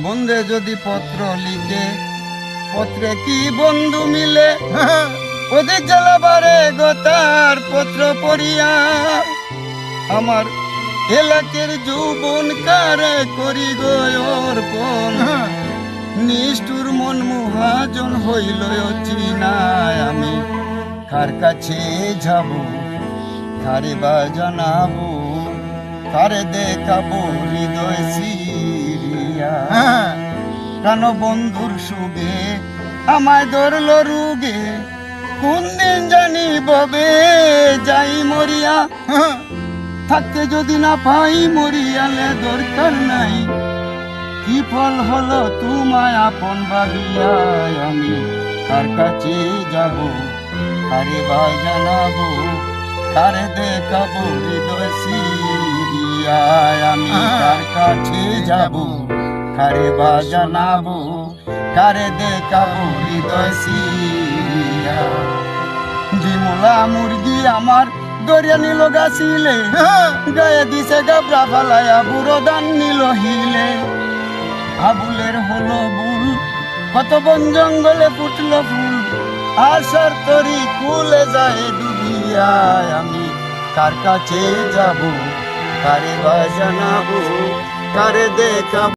বন্ধে যদি পত্র লিখে, পত্রে কি বন্ধু মিলে, ওদের জ্বালাবারে গোতার পত্র পড়িয়া আমার এলাকের যৌবন কারে করি গর্পণ। নিষ্ঠুর মন মহাজন হইল চিনায়, আমি কার কাছে যাব, কারে বা জানাবো, কারে দেখাবো হৃদয় সিরিয়া। কেন বন্ধুর সুগে আমায় ধরল রুগে, কোন দিন জানি ববে যাই মরিয়া। থাকতে যদি না পাই মরিয়ালে দরকার নাই, কি ফল হলো তোমায় আপন ভাবিয়া। আমি কার কাছে যাব, কারে বা জানাবো, কারে দেখাবো হৃদয় সিরিয়া। আমি কার কাছে যাব, কারে বা জানাবো, কারে দেখাবো হৃদয় সিরিয়া। ডিমলা মুরগি আমার দরিয়া নিল গাছিলে, গায়ে দিছে গাবরা ফালায়া বুড়ো দান নিল হিলে। আবুলের হলো বুল, কত বন জঙ্গলে ফুটলো ফুল, আশার তরি কুলে যায় ডুবিয়া। আমি কার কাছে যাব, কারে বা জানাবো, কারে দেখাবো